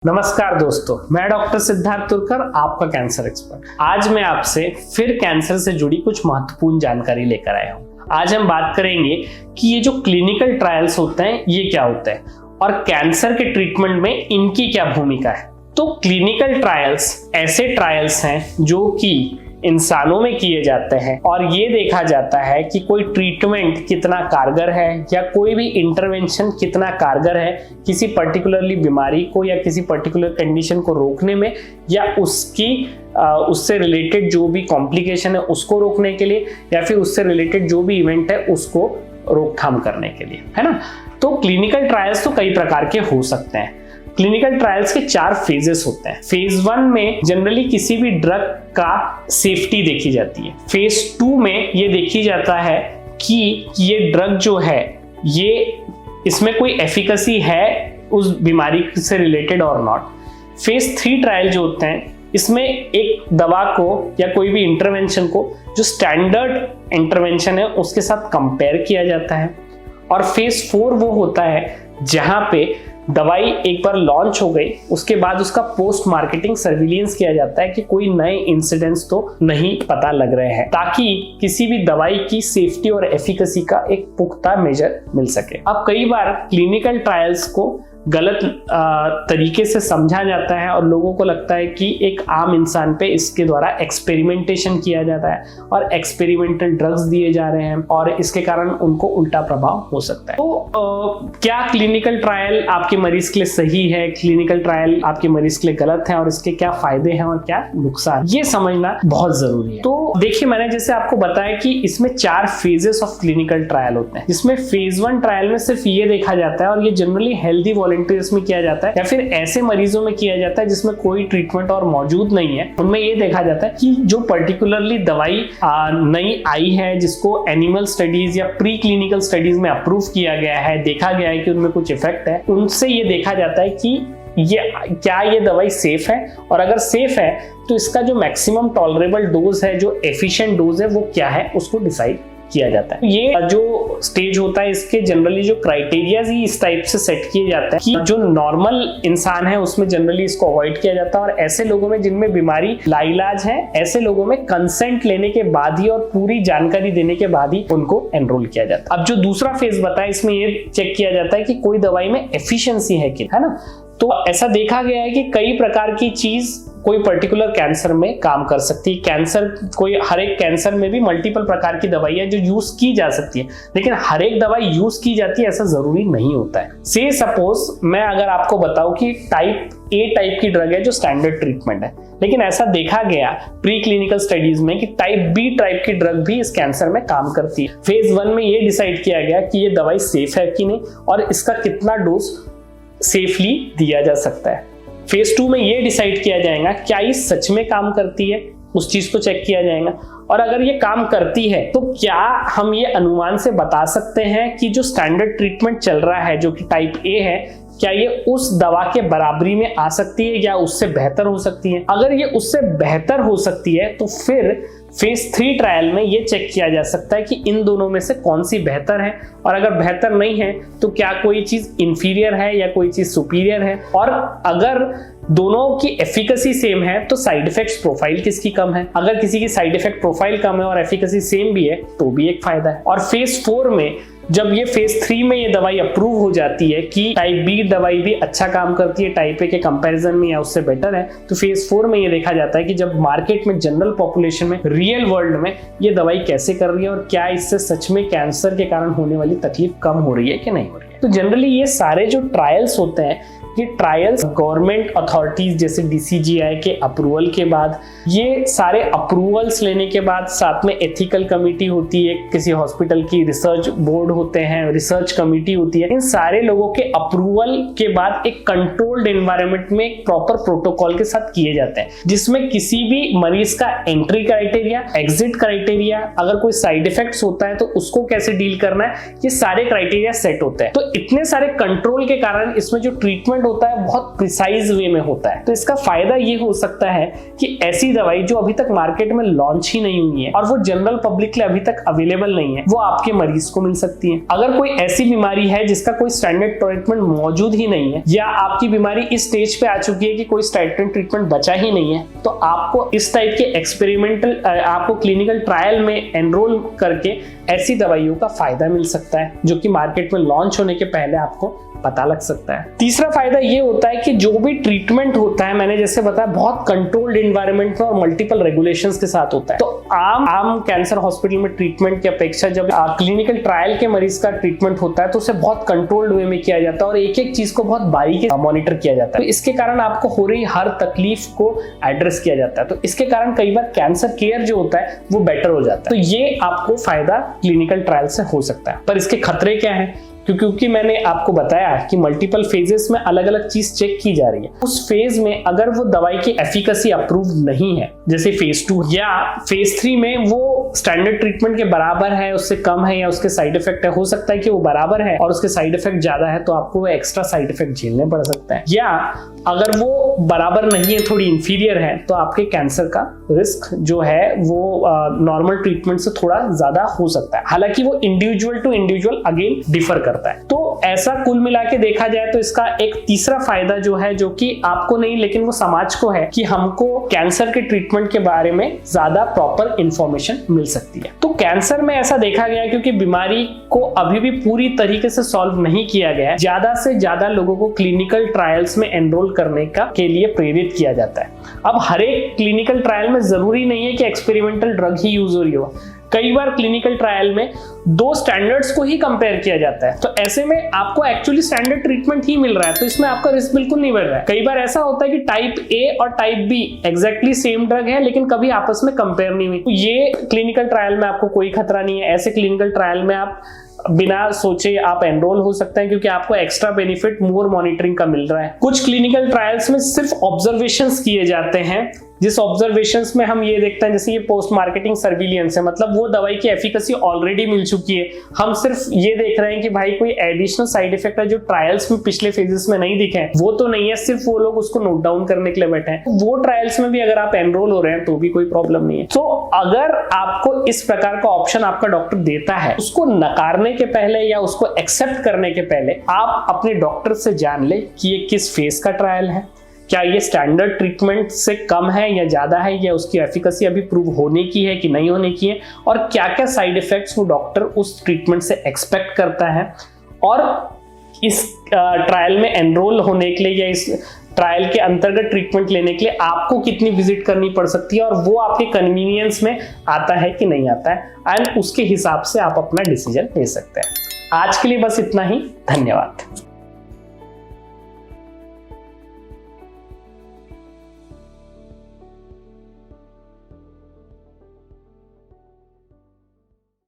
नमस्कार दोस्तों, मैं डॉक्टर सिद्धार्थ तुर्कर, आपका कैंसर एक्सपर्ट। आज मैं आपसे फिर कैंसर से जुड़ी कुछ महत्वपूर्ण जानकारी लेकर आया हूँ। आज हम बात करेंगे कि ये जो क्लिनिकल ट्रायल्स होते हैं ये क्या होते हैं और कैंसर के ट्रीटमेंट में इनकी क्या भूमिका है। तो क्लिनिकल ट्रायल्स ऐसे ट्रायल्स हैं जो कि इंसानों में किए जाते हैं और ये देखा जाता है कि कोई ट्रीटमेंट कितना कारगर है या कोई भी इंटरवेंशन कितना कारगर है किसी पर्टिकुलरली बीमारी को या किसी पर्टिकुलर कंडीशन को रोकने में, या उससे रिलेटेड जो भी कॉम्प्लिकेशन है उसको रोकने के लिए, या फिर उससे रिलेटेड जो भी इवेंट है उसको रोकथाम करने के लिए, है ना। तो क्लिनिकल ट्रायल्स तो कई प्रकार के हो सकते हैं। क्लिनिकल ट्रायल्स के 4 फेजेस होते हैं। फेज 1 में जनरली किसी भी ड्रग का सेफ्टी देखी जाती है। फेज 2 में ये देखी जाता है कि ये ड्रग जो है इसमें कोई एफिकेसी है उस बीमारी से रिलेटेड और नॉट। फेज 3 ट्रायल जो होते हैं इसमें एक दवा को या कोई भी इंटरवेंशन को जो स्टैंडर्ड इंटरवेंशन है उसके साथ कंपेयर किया जाता है। और फेज 4 वो होता है जहां पे दवाई एक बार लॉन्च हो गई उसके बाद उसका पोस्ट मार्केटिंग सर्विलेंस किया जाता है कि कोई नए इंसिडेंट्स तो नहीं पता लग रहे हैं, ताकि किसी भी दवाई की सेफ्टी और एफिकेसी का एक पुख्ता मेजर मिल सके। अब कई बार क्लिनिकल ट्रायल्स को गलत तरीके से समझा जाता है और लोगों को लगता है कि एक आम इंसान पे इसके द्वारा एक्सपेरिमेंटेशन किया जाता है और एक्सपेरिमेंटल ड्रग्स दिए जा रहे हैं और इसके कारण उनको उल्टा प्रभाव हो सकता है। तो क्या क्लिनिकल ट्रायल आपके मरीज के लिए सही है, क्लिनिकल ट्रायल आपके मरीज के लिए गलत है और इसके क्या फायदे हैं और क्या नुकसान, ये समझना बहुत जरूरी है। तो देखिए, मैंने जैसे आपको बताया कि इसमें 4 फेजेस ऑफ क्लिनिकल ट्रायल होते हैं, जिसमें फेज 1 ट्रायल में सिर्फ ये देखा जाता है और ये जनरली हेल्दी वॉलंटियर्स में किया जाता है या फिर ऐसे मरीजों में किया जाता है जिसमें कोई ट्रीटमेंट और मौजूद नहीं है। उनमें ये देखा जाता है कि जो पर्टिकुलरली दवाई नई आई है, जिसको एनिमल स्टडीज या प्री क्लिनिकल स्टडीज में अप्रूव किया गया है, देखा गया है कि उनमें कुछ इफेक्ट है, उनसे ये देखा जाता है कि ये दवाई सेफ है, और अगर सेफ है तो इसका जो मैक्सिमम टॉलरेबल डोज है, जो एफिशिएंट डोज है, वो क्या है उसको डिसाइड किया जाता है। ये जो स्टेज होता है इसके जनरली जो क्राइटेरिया ही इस टाइप से सेट किए जाते हैं कि जो नॉर्मल इंसान है उसमें जनरली इसको अवॉइड किया जाता है, और ऐसे लोगों में जिनमें बीमारी लाइलाज है, ऐसे लोगों में कंसेंट लेने के बाद ही और पूरी जानकारी देने के बाद ही उनको एनरोल किया जाता है। अब जो दूसरा फेज बताया इसमें ये चेक किया जाता है कि कोई दवाई में एफिशिएंसी है कि, है ना। तो ऐसा देखा गया है कि कई प्रकार की चीज कोई पर्टिकुलर कैंसर में काम कर सकती है। हर एक कैंसर में भी मल्टीपल प्रकार की दवाई है जो यूज की जा सकती है, लेकिन हर एक दवाई यूज की जाती है ऐसा जरूरी नहीं होता है। से सपोज मैं अगर आपको बताऊं कि टाइप ए टाइप की ड्रग है जो स्टैंडर्ड ट्रीटमेंट है, लेकिन ऐसा देखा गया प्री क्लिनिकल स्टडीज में कि टाइप बी टाइप की ड्रग भी इस कैंसर में काम करती है। फेज 1 में ये डिसाइड किया गया कि ये दवाई सेफ है कि नहीं और इसका कितना डोज सेफली दिया जा सकता है। फेज 2 में ये डिसाइड किया जाएगा क्या ये सच में काम करती है, उस चीज को चेक किया जाएगा, और अगर ये काम करती है तो क्या हम ये अनुमान से बता सकते हैं कि जो स्टैंडर्ड ट्रीटमेंट चल रहा है जो कि टाइप ए है, क्या ये उस दवा के बराबरी में आ सकती है या उससे बेहतर हो सकती है। अगर ये उससे बेहतर हो सकती है तो फिर फेज 3 ट्रायल में ये चेक किया जा सकता है कि इन दोनों में से कौन सी बेहतर है, और अगर बेहतर नहीं है तो क्या कोई चीज इंफीरियर है या कोई चीज सुपीरियर है, और अगर दोनों की एफिकेसी सेम है तो साइड इफेक्ट्स प्रोफाइल किसकी कम है। अगर किसी की साइड इफेक्ट प्रोफाइल कम है और एफिकेसी सेम भी है तो भी एक फायदा है। और फेज 4 में जब ये फेज 3 में ये दवाई अप्रूव हो जाती है कि टाइप बी दवाई भी अच्छा काम करती है टाइप ए के कंपैरिजन में या उससे बेटर है, तो फेज 4 में ये देखा जाता है कि जब मार्केट में जनरल पॉपुलेशन में रियल वर्ल्ड में ये दवाई कैसे कर रही है और क्या इससे सच में कैंसर के कारण होने वाली तकलीफ कम हो रही है कि नहीं हो रही है। तो जनरली ये सारे जो ट्रायल्स होते हैं, ये ट्रायल्स गवर्नमेंट अथॉरिटीज जैसे DCGI के अप्रूवल के बाद, ये सारे अप्रूवल्स लेने के बाद साथ में एथिकल कमेटी होती है, किसी हॉस्पिटल की रिसर्च बोर्ड होते हैं, रिसर्च कमेटी होती है, इन सारे लोगों के अप्रूवल के बाद एक कंट्रोल्ड एनवायरनमेंट में एक प्रॉपर प्रोटोकॉल के साथ किए जाते हैं, जिसमें किसी भी मरीज का एंट्री क्राइटेरिया, एग्जिट क्राइटेरिया, अगर कोई साइड इफेक्ट्स होता है तो उसको कैसे डील करना है, ये सारे क्राइटेरिया सेट होते हैं। तो इतने सारे कंट्रोल के कारण इसमें जो ट्रीटमेंट ट्रीटमेंट होता है बहुत प्रिसाइज वे में होता है। तो इसका फायदा ये हो सकता है कि ऐसी दवाई जो अभी तक मार्केट में लॉन्च ही नहीं हुई है और वो जनरल पब्लिक के लिए अभी तक अवेलेबल नहीं है, वो आपके मरीज को मिल सकती है। अगर कोई ऐसी बीमारी है जिसका कोई स्टैंडर्ड ट्रीटमेंट मौजूद ही नहीं है, या आपकी बीमारी इस स्टेज पे आ चुकी है कि कोई स्टैंडर्ड ट्रीटमेंट बचा ही नहीं है, तो आपको इस टाइप के एक्सपेरिमेंटल आपको क्लिनिकल ट्रायल में एनरोल करके ऐसी दवाइयों का फायदा मिल सकता है जो कि मार्केट में लॉन्च होने के पहले आपको पता लग सकता है। तीसरा फायदा ये होता है कि जो भी ट्रीटमेंट होता है, मैंने जैसे बताया, बहुत कंट्रोल्ड एनवायरनमेंट में और मल्टीपल रेगुलेशंस के साथ होता है। तो आम कैंसर हॉस्पिटल में ट्रीटमेंट की अपेक्षा जब क्लिनिकल ट्रायल के मरीज का ट्रीटमेंट होता है तो उसे बहुत कंट्रोल्ड वे में किया जाता है और एक एक चीज को बहुत बारीकी से मॉनिटर किया जाता है। तो इसके कारण आपको हो रही हर तकलीफ को एड्रेस किया जाता है। तो इसके कारण कई बार कैंसर केयर जो होता है वो बेटर हो जाता है। तो ये आपको फायदा क्लिनिकल ट्रायल से हो सकता है। पर इसके खतरे क्या है? क्योंकि मैंने आपको बताया कि मल्टीपल फेजेस में अलग अलग चीज चेक की जा रही है। उस फेज में अगर वो दवाई की एफिकेसी अप्रूव नहीं है, जैसे फेज 2 या फेज 3 में वो स्टैंडर्ड ट्रीटमेंट के बराबर है, उससे कम है, या उसके साइड इफेक्ट है, हो सकता है कि वो बराबर है और उसके साइड इफेक्ट ज्यादा है, तो आपको वो एक्स्ट्रा साइड इफेक्ट झेलने पड़ सकता है। या अगर वो बराबर नहीं है, थोड़ी इंफीरियर है, तो आपके कैंसर का रिस्क जो है वो नॉर्मल ट्रीटमेंट से थोड़ा ज्यादा हो सकता है। हालांकि वो individual to individual again differ करता है। तो ऐसा कुल मिला के देखा जाए तो इसका एक तीसरा फायदा जो है, जो कि आपको नहीं लेकिन वो समाज को है, कि हमको कैंसर के ट्रीटमेंट के बारे में ज्यादा प्रॉपर इंफॉर्मेशन मिल सकती है। तो कैंसर में ऐसा देखा गया है क्योंकि बीमारी को अभी भी पूरी तरीके से सॉल्व नहीं किया गया है, ज्यादा से ज्यादा लोगों को क्लिनिकल ट्रायल्स में एनरोल करने के लिए प्रेरित किया जाता है। अब हर एक क्लिनिकल ट्रायल में जरूरी नहीं है कि एक्सपेरिमेंटल ड्रग ही यूज हो रही हो। कई बार क्लिनिकल ट्रायल में 2 स्टैंडर्ड्स को ही कंपेयर किया जाता है, तो ऐसे में आपको एक्चुअली स्टैंडर्ड ट्रीटमेंट ही मिल रहा है, तो इसमें आपका रिस्क बिल्कुल नहीं बढ़ रहा है। कई बार ऐसा होता है कि टाइप ए और type B exactly same drug है लेकिन कभी आपस में कंपेयर नहीं हुई, तो ये क्लिनिकल ट्रायल में आपको कोई खतरा नहीं है। ऐसे क्लिनिकल ट्रायल में आप बिना सोचे आप एनरोल हो सकते हैं क्योंकि आपको एक्स्ट्रा बेनिफिट मोर मॉनिटरिंग का मिल रहा है। कुछ क्लिनिकल ट्रायल्स में सिर्फ ऑब्जर्वेशंस किए जाते हैं, जिस ऑब्जर्वेशंस में हम ये देखते हैं, जैसे ये पोस्ट मार्केटिंग सर्विलियंस है, मतलब वो दवाई की एफिकेसी ऑलरेडी मिल चुकी है, हम सिर्फ ये देख रहे हैं कि भाई कोई एडिशनल साइड इफेक्ट है जो ट्रायल्स में पिछले फेजेस में नहीं दिखे हैं, वो तो नहीं है, सिर्फ वो लोग उसको नोट डाउन करने के लिए बैठे हैं। वो ट्रायल्स में भी अगर आप एनरोल हो रहे हैं तो भी कोई प्रॉब्लम नहीं है। तो अगर आपको इस प्रकार का ऑप्शन आपका डॉक्टर देता है, उसको नकारने के पहले या उसको एक्सेप्ट करने के पहले आप अपने डॉक्टर से जान ले कि ये किस फेज का ट्रायल है, क्या ये स्टैंडर्ड ट्रीटमेंट से कम है या ज्यादा है, या उसकी एफिकेसी अभी प्रूव होने की है कि नहीं होने की है, और क्या क्या साइड इफेक्ट्स वो डॉक्टर उस ट्रीटमेंट से एक्सपेक्ट करता है, और इस ट्रायल में एनरोल होने के लिए या इस ट्रायल के अंतर्गत ट्रीटमेंट लेने के लिए आपको कितनी विजिट करनी पड़ सकती है, और वो आपके कन्वीनियंस में आता है कि नहीं आता है, एंड उसके हिसाब से आप अपना डिसीजन ले सकते हैं। आज के लिए बस इतना ही। धन्यवाद।